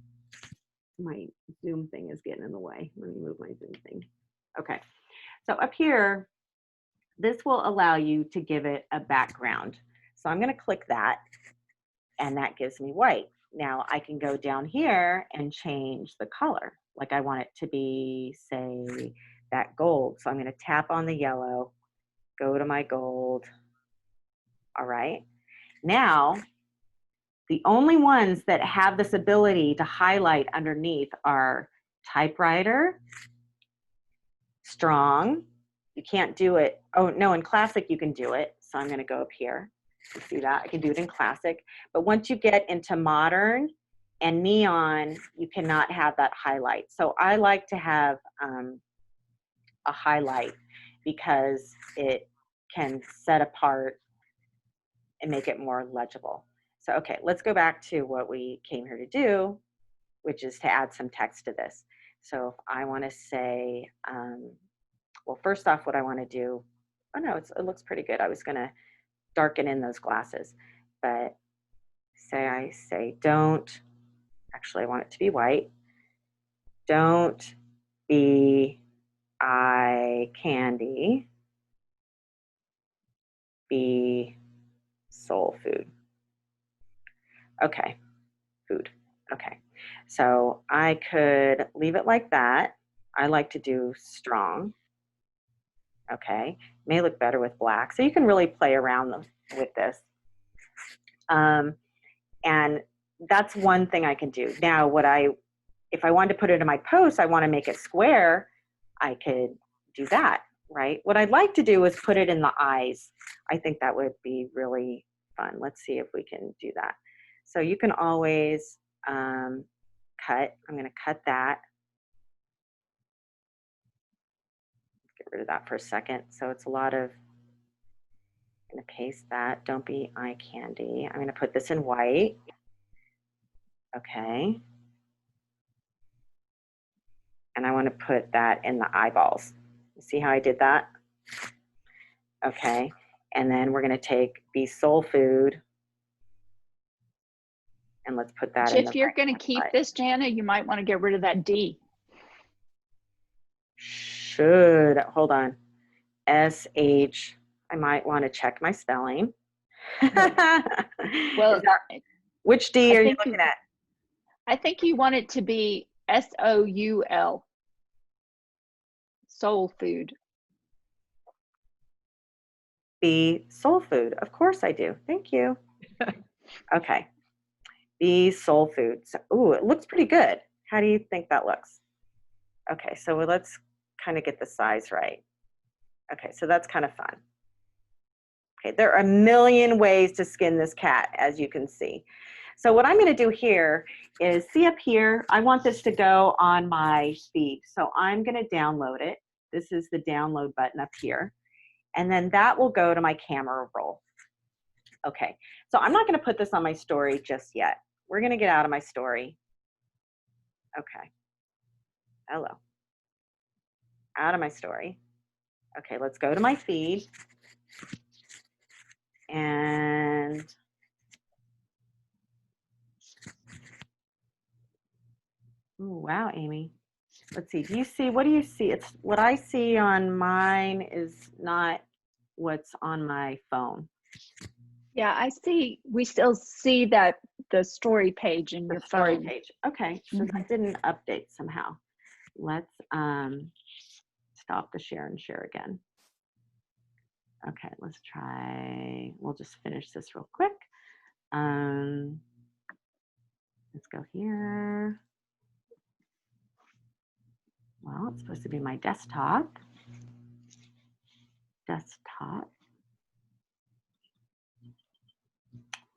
A: Zoom thing is getting in the way. Let me move my Zoom thing. Okay, so up here, this will allow you to give it a background. So I'm going to click that, and that gives me white. Now I can go down here and change the color. Like I want it to be, say, that gold. So I'm going to tap on the yellow, go to my gold. All right. Now, the only ones that have this ability to highlight underneath are typewriter, strong. You can't do it. Oh, no, in classic you can do it. So I'm going to go up here. You see that? I can do it in classic. But once you get into modern and neon, you cannot have that highlight. So I like to have a highlight because it can set apart and make it more legible. So, okay, let's go back to what we came here to do, which is to add some text to this. So if I want to say, well, first off, what I want to do, oh no, it looks pretty good. I was going to darken in those glasses, but I say don't, actually I want it to be white. Don't be eye candy, be soul food. Okay, food. Okay, so I could leave it like that. I like to do strong. Okay, may look better with black. So you can really play around with this. And that's one thing I can do. Now, if I wanted to put it in my post, I want to make it square, I could do that, right? What I'd like to do is put it in the eyes. I think that would be really fun. Let's see if we can do that. So you can always cut. I'm going to cut that. Get rid of that for a second. So it's a lot of, I'm going to paste that. Don't be eye candy. I'm going to put this in white. Okay. And I want to put that in the eyeballs. See how I did that? Okay. And then we're going to take the soul food and let's put that in the
C: If you're going to keep this, Jana, you might want to get rid of that D.
A: Hold on. S-H, I might want to check my spelling.
C: Well,
A: which D are you looking at?
C: I think you want it to be S-O-U-L. Soul food.
A: Be soul food. Of course I do. Thank you. Okay. Be soul food. So, ooh, it looks pretty good. How do you think that looks? Okay, so let's kind of get the size right. Okay, so that's kind of fun. Okay, there are a million ways to skin this cat, as you can see. So what I'm going to do here is, see up here, I want this to go on my feed. So I'm going to download it. This is the download button up here. And then that will go to my camera roll. Okay, so I'm not going to put this on my story just yet. We're going to get out of my story. Okay. Hello. Out of my story. Okay, let's go to my feed. And ooh, wow, Amy. Let's see. Do you see, what do you see? It's what I see on mine is not what's on my phone.
C: Yeah, I see. We still see that the story page in
A: The
C: your
A: story
C: phone.
A: page. Okay, so that didn't update somehow. Let's stop the share and share again. Okay, let's try, we'll just finish this real quick. Let's go here. Well, it's supposed to be my desktop. Desktop.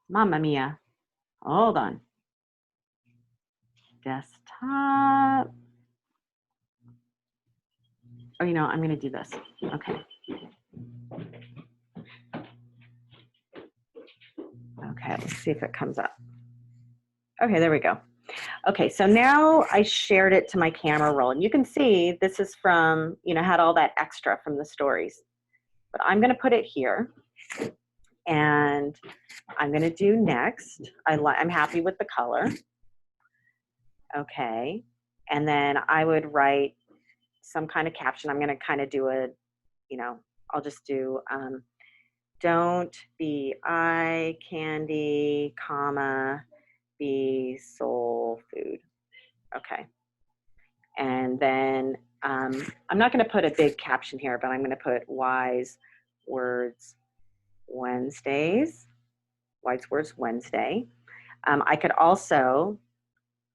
A: Mamma mia. Hold on. Desktop. Oh, you know, I'm going to do this. Okay. Okay, let's see if it comes up. Okay, there we go. Okay, so now I shared it to my camera roll, and you can see this is from, you know, had all that extra from the stories. But I'm going to put it here, and I'm going to do next. I'm happy with the color. Okay, and then I would write some kind of caption. I'm going to kind of do a, you know, I'll just do don't be eye candy, comma, be soul food. Okay. And then I'm not going to put a big caption here, but I'm going to put Wise Words Wednesdays. Wise Words Wednesday. I could also,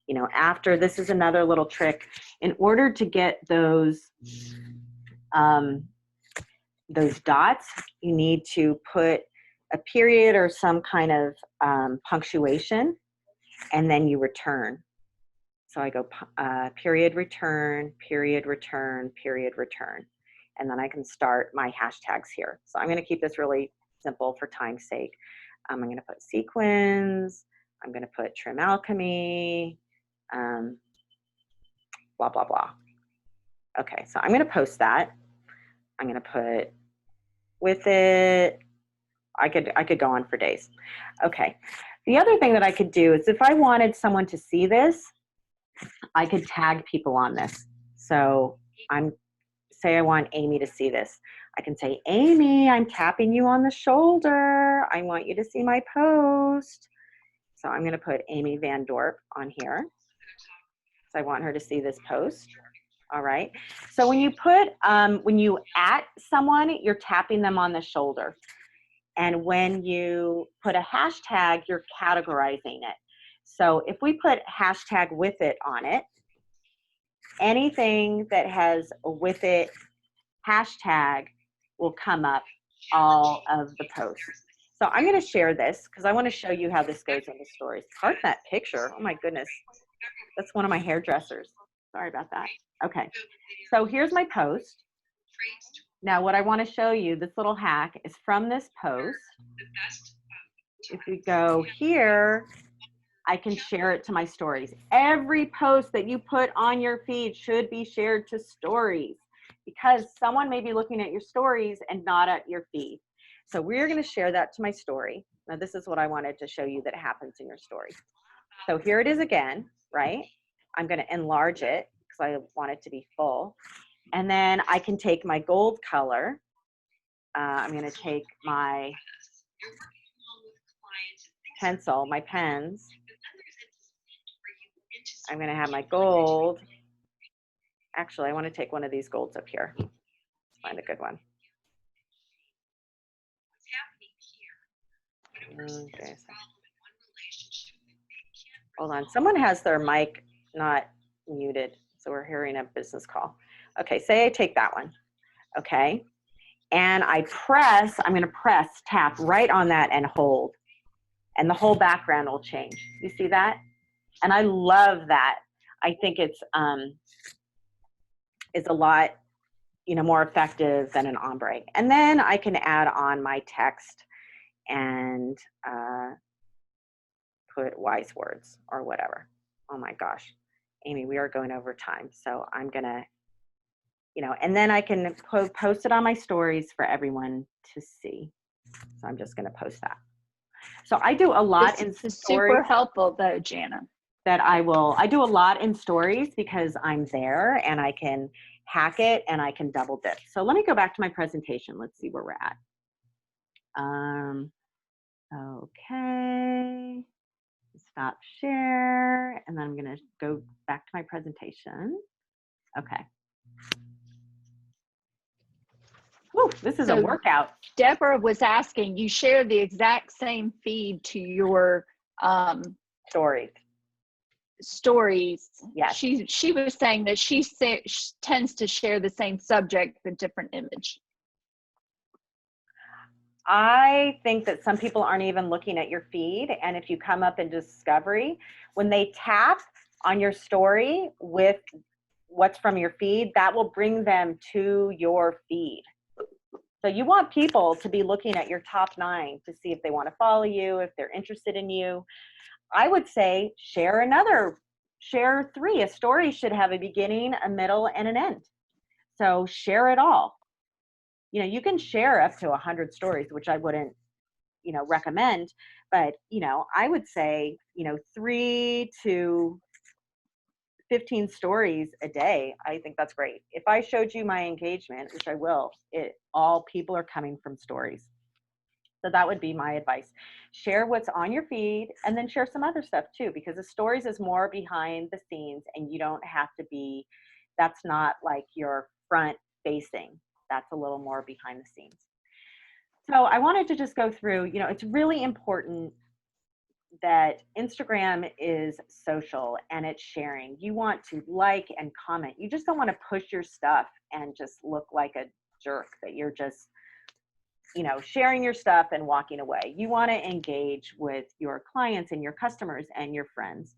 A: you know, after, this is another little trick. In order to get those dots, you need to put a period or some kind of punctuation, and then you return. So I go period, return, period, return, period, return. And then I can start my hashtags here. So I'm going to keep this really simple for time's sake. I'm going to put sequins. I'm going to put trim alchemy, blah, blah, blah. Okay, so I'm going to post that. I'm going to put with it. I could go on for days. Okay. The other thing that I could do is if I wanted someone to see this, I could tag people on this. So say I want Amy to see this. I can say, Amy, I'm tapping you on the shoulder. I want you to see my post. So I'm going to put Amy Van Dorp on here. So I want her to see this post. All right. So when you put, when you at someone, you're tapping them on the shoulder. And when you put a hashtag, you're categorizing it. So if we put hashtag with it on it, anything that has a with it hashtag will come up all of the posts. So I'm going to share this because I want to show you how this goes into stories. Pardon that picture. Oh my goodness. That's one of my hairdressers. Sorry about that. Okay. So here's my post. Now what I want to show you, this little hack, is from this post. If we go here, I can share it to my stories. Every post that you put on your feed should be shared to stories because someone may be looking at your stories and not at your feed. So we're going to share that to my story. Now this is what I wanted to show you that happens in your story. So here it is again, right? I'm going to enlarge it because I want it to be full. And then I can take my gold color. I'm going to take my pencil, my pens. I'm going to have my gold. Actually, I want to take one of these golds up here. Let's find a good one. Okay. Hold on. Someone has their mic not muted, so we're hearing a business call. Okay, say I take that one. Okay. And I press, I'm going to press, tap right on that and hold. And the whole background will change. You see that? And I love that. I think it's a lot, more effective than an ombre. And then I can add on my text and put wise words or whatever. Oh my gosh, Amy, we are going over time. So I'm gonna, and then I can post it on my stories for everyone to see. So I'm just gonna post that. So I do a lot
C: This
A: in
C: is
A: stories.
C: super helpful though, Jana.
A: That I do a lot in stories because I'm there and I can hack it and I can double dip. So let me go back to my presentation. Let's see where we're at. Okay. Stop share. And then I'm going to go back to my presentation. Okay. Whew, this is a workout.
C: Deborah was asking, you share the exact same feed to your stories.
A: Yes.
C: She was saying that she tends to share the same subject but different image.
A: I think that some people aren't even looking at your feed, and if you come up in discovery, when they tap on your story with what's from your feed, that will bring them to your feed. So you want people to be looking at your top 9 to see if they want to follow you, if they're interested in you. I would say share 3. A story should have a beginning, a middle, and an end. So share it all. You can share up to 100 stories, which I wouldn't, recommend, but, I would say, 3 to 15 stories a day. I think that's great. If I showed you my engagement, which I will, all people are coming from stories. So that would be my advice. Share what's on your feed and then share some other stuff too, because the stories is more behind the scenes and you don't have to be, that's not like your front facing. That's a little more behind the scenes. So I wanted to just go through, it's really important that Instagram is social and it's sharing. You want to like and comment. You just don't want to push your stuff and just look like a jerk that you're just, sharing your stuff and walking away. You want to engage with your clients and your customers and your friends.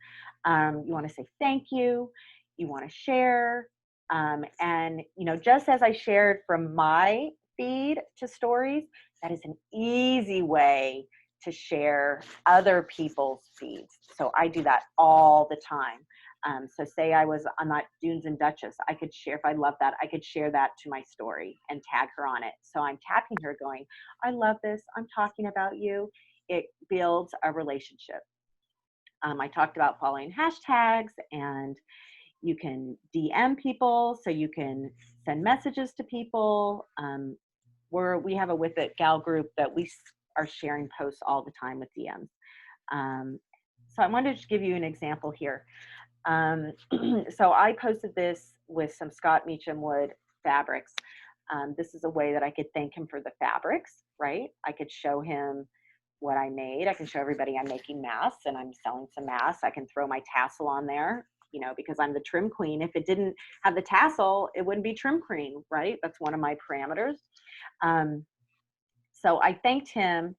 A: You want to say thank you. You want to share. And, just as I shared from my feed to stories, that is an easy way to share other people's feeds. So I do that all the time. So say I was on that Dunes and Duchess, I could share, if I love that, I could share that to my story and tag her on it. So I'm tagging her going, I love this, I'm talking about you. It builds a relationship. I talked about following hashtags, and you can DM people, so you can send messages to people. We have a With It Gal group that we are sharing posts all the time with DMs. So I wanted to give you an example here. So I posted this with some Scott Meacham wood fabrics. This is a way that I could thank him for the fabrics, right? I could show him what I made. I can show everybody I'm making masks and I'm selling some masks. I can throw my tassel on there, because I'm the trim queen. If it didn't have the tassel, it wouldn't be trim queen, right? That's one of my parameters. So I thanked him.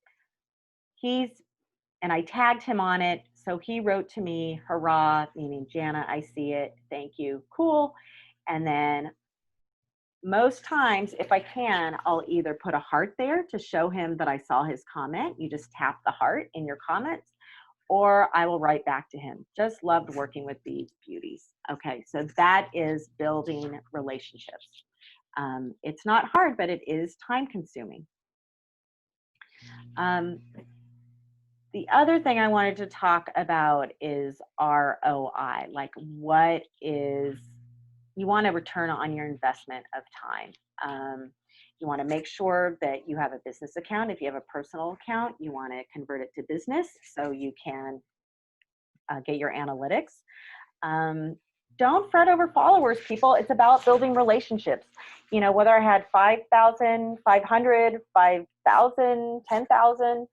A: And I tagged him on it. So he wrote to me, hurrah, meaning Jana, I see it. Thank you. Cool. And then most times, if I can, I'll either put a heart there to show him that I saw his comment. You just tap the heart in your comments, or I will write back to him. Just loved working with these beauties. Okay, so that is building relationships. It's not hard, but it is time consuming. The other thing I wanted to talk about is ROI. Like, you want a return on your investment of time. You want to make sure that you have a business account. If you have a personal account, you want to convert it to business so you can get your analytics. Don't fret over followers, people. It's about building relationships. Whether I had 5,000, 500, 5,000, 10,000,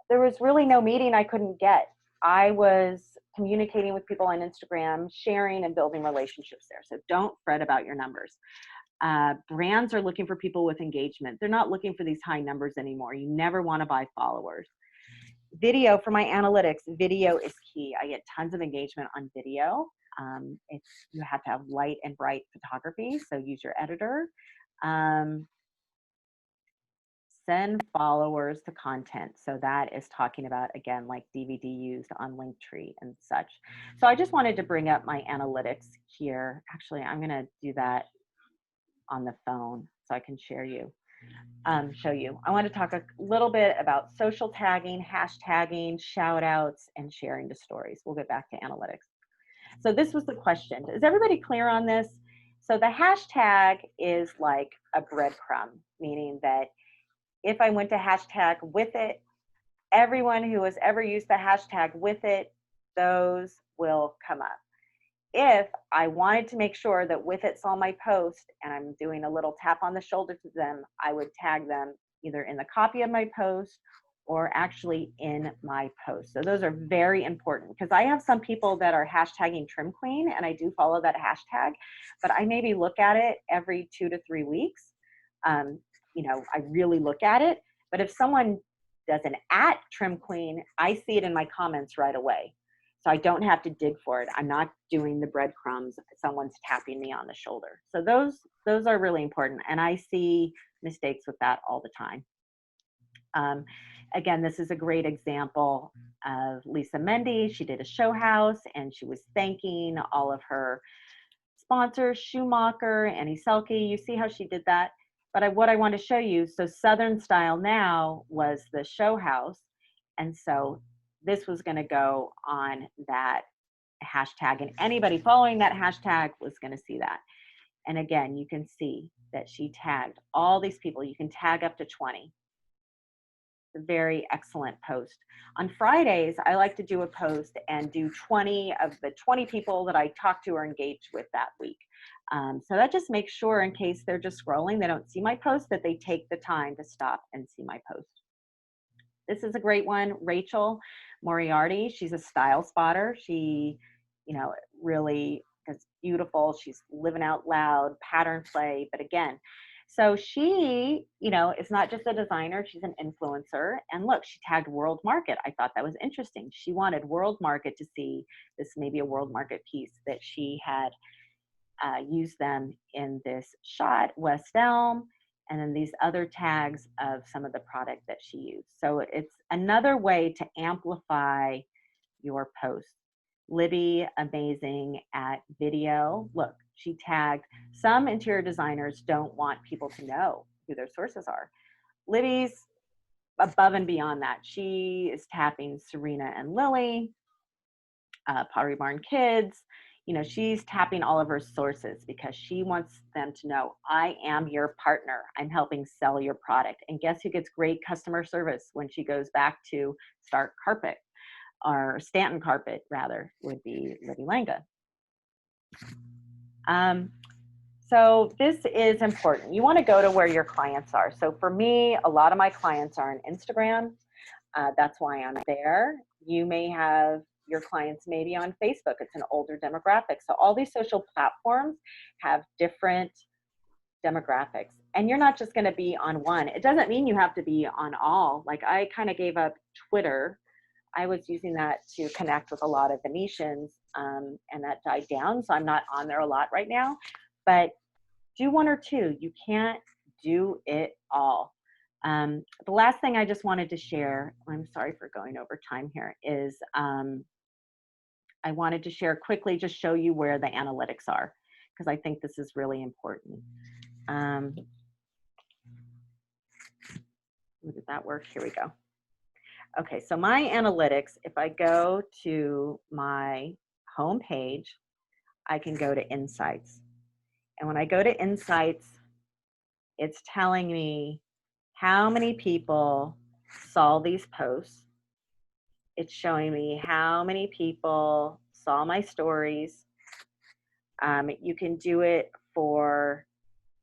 A: there was really no meeting I couldn't get. I was communicating with people on Instagram, sharing and building relationships there. So don't fret about your numbers. Brands are looking for people with engagement. They're not looking for these high numbers anymore. You never want to buy followers. Video, for my analytics, video is key. I get tons of engagement on video. You have to have light and bright photography, so use your editor. Um, Send followers to content. So that is talking about, again, like DVD used on Linktree and such. So I just wanted to bring up my analytics here. Actually, I'm going to do that on the phone so I can show you. I want to talk a little bit about social tagging, hashtagging, shout outs, and sharing to stories. We'll get back to analytics. So this was the question. Is everybody clear on this? So the hashtag is like a breadcrumb, meaning that if I went to hashtag with it, everyone who has ever used the hashtag with it, those will come up. If I wanted to make sure that with it saw my post and I'm doing a little tap on the shoulder to them, I would tag them either in the copy of my post or actually in my post. So those are very important because I have some people that are hashtagging Trim Queen and I do follow that hashtag, but I maybe look at it every 2 to 3 weeks. I really look at it, but if someone does an @Trim Queen, I see it in my comments right away. So I don't have to dig for it. I'm not doing the breadcrumbs. Someone's tapping me on the shoulder. So those are really important. And I see mistakes with that all the time. Again, this is a great example of Lisa Mendy. She did a show house and she was thanking all of her sponsors, Schumacher, Annie Selke. You see how she did that? But what I want to show you, so Southern Style Now was the show house. And so this was going to go on that hashtag. And anybody following that hashtag was going to see that. And again, you can see that she tagged all these people. You can tag up to 20. A very excellent post. On Fridays, I like to do a post and do 20 of the 20 people that I talked to or engaged with that week. So that just makes sure in case they're just scrolling, they don't see my post, that they take the time to stop and see my post. This is a great one. Rachel Moriarty, she's a style spotter. She, really is beautiful. She's living out loud, pattern play. But again, so she, is not just a designer, she's an influencer. And look, she tagged World Market. I thought that was interesting. She wanted World Market to see this, maybe a World Market piece that she had used them in this shot, West Elm, and then these other tags of some of the product that she used. So it's another way to amplify your posts. Libby, amazing at video. Look, she tagged, some interior designers don't want people to know who their sources are. Libby's above and beyond that. She is tapping Serena and Lily, Pottery Barn Kids. She's tapping all of her sources because she wants them to know, I am your partner. I'm helping sell your product. And guess who gets great customer service when she goes back to Stark Carpet, or Stanton Carpet rather, would be Libby Langa. So this is important. You want to go to where your clients are. So for me, a lot of my clients are on Instagram. That's why I'm there. You may have your clients maybe on Facebook. It's an older demographic. So all these social platforms have different demographics. And you're not just going to be on one. It doesn't mean you have to be on all. Like I kind of gave up Twitter. I was using that to connect with a lot of Venetians, and that died down. So I'm not on there a lot right now. But do one or two. You can't do it all. The last thing I just wanted to share, I'm sorry for going over time here, is I wanted to share quickly, just show you where the analytics are, because I think this is really important. Did that work? Here we go. Okay, so my analytics, if I go to my home page, I can go to Insights. And when I go to Insights, it's telling me how many people saw these posts. It's showing me how many people saw my stories. You can do it for,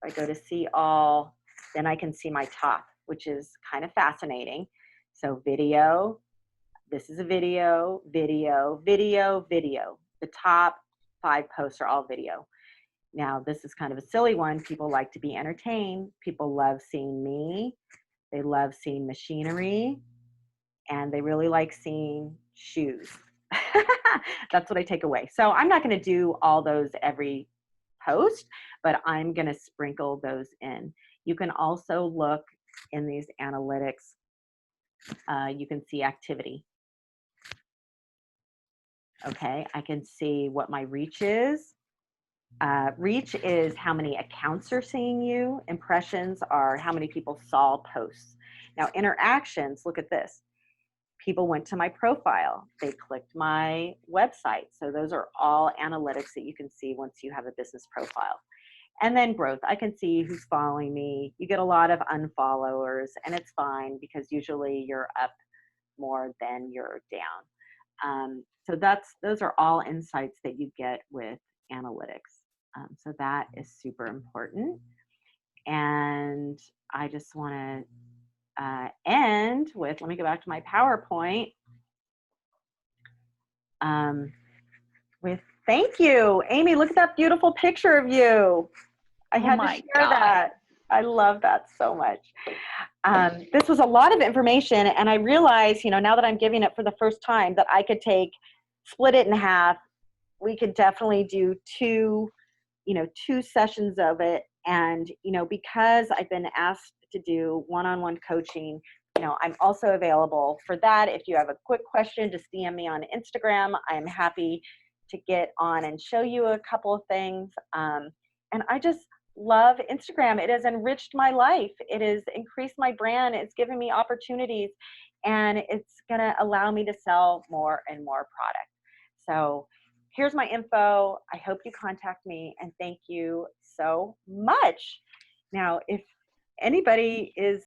A: if I go to see all, then I can see my top, which is kind of fascinating. So video, this is a video, video, video, video. The top 5 posts are all video. Now, this is kind of a silly one. People like to be entertained. People love seeing me. They love seeing machinery. And they really like seeing shoes. That's what I take away. So I'm not going to do all those every post, but I'm going to sprinkle those in. You can also look in these analytics. You can see activity. Okay, I can see what my reach is. Reach is how many accounts are seeing you. Impressions are how many people saw posts. Now, interactions, look at this. People went to my profile. They clicked my website. So those are all analytics that you can see once you have a business profile. And then growth. I can see who's following me. You get a lot of unfollowers, and it's fine because usually you're up more than you're down. So those are all insights that you get with analytics. So that is super important. And I just want to end with, let me go back to my PowerPoint, with thank you. Amy, look at that beautiful picture of you. I had to share that. I love that so much. This was a lot of information, and I realized, now that I'm giving it for the first time, that I could split it in half. We could definitely do two sessions of it. And, because I've been asked to do one-on-one coaching, I'm also available for that. If you have a quick question, just DM me on Instagram. I'm happy to get on and show you a couple of things. And I just love Instagram. It has enriched my life. It has increased my brand. It's given me opportunities, and it's going to allow me to sell more and more product. So here's my info. I hope you contact me, and thank you so much. Now, if anybody is